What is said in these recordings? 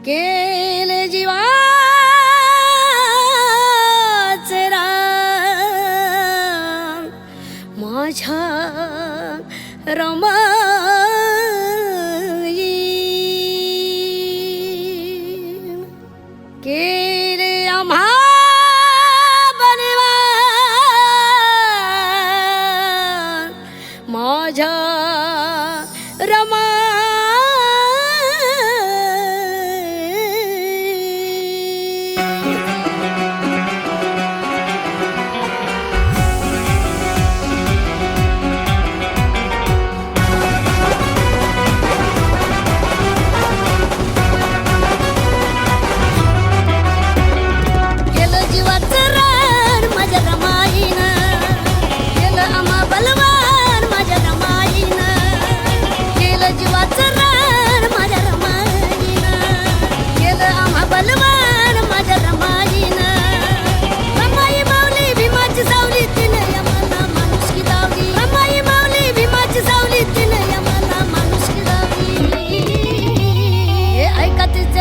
केले जीवाचे राम माझ्या रमाई केले आम्हा बलवान माझ्या रमा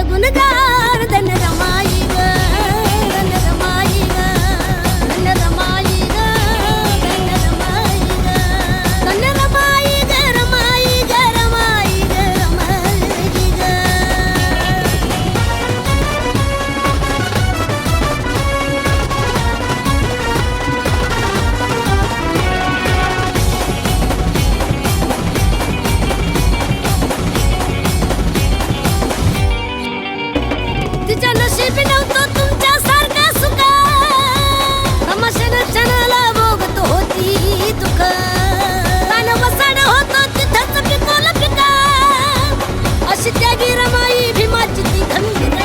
गुणगान धन रमाई ग धन रमाई ग धन रमाई ग धन रमाई ग धन रमाई ग रमाई ग रमाई ग रमाई ग तिच्या नशिबी नव्हतं तुमच्यासारखा सुका तमाशानं क्षणाला भोगत होती दुःख तान वसाड होतं तिथंच पिकवलं पिका अशी त्यागी रमाई भीमाची ती खंबीर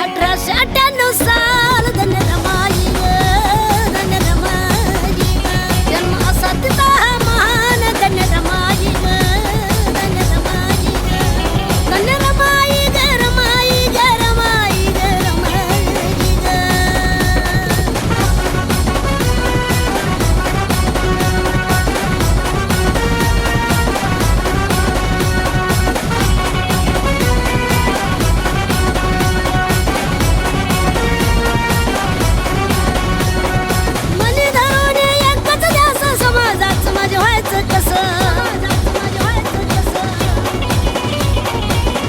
1898 साल धन रमाई ग धन रमाई ग जन्म असा तिचा महान धन रमाई ग धन रमाई ग धन रमाई ग रमाई ग रमाई ग रमाई ग मनी धरून एकच ध्यास समाजाचं माझं व्हायचं कसं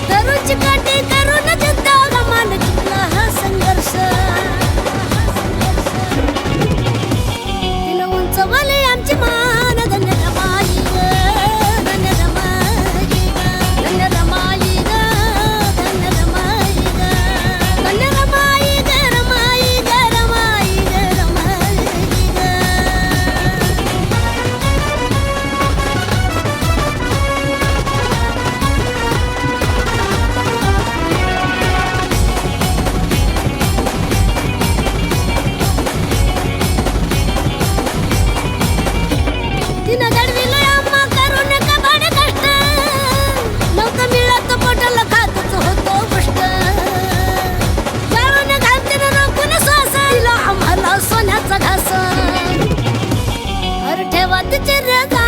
तरुणची काठी करून जिद्द गमान जिंकला हा संघर्ष तिनं उंचवली आमची मान धन्य रमाई ग धन्य रमाई ग धन्य रमाई ग धन्य रमाई ग धन्य रमाई ग रमाई ग रमाई ग रमाई ग तिनं घडविलं आम्हा करून कबाड कष्ट नव्हतं मिळत पोटाला खातच होतो गोष्ट जाळून घालतीनं रोखून श्वास दिला आम्हाला सोन्याचा घास ठेवा तिची रजा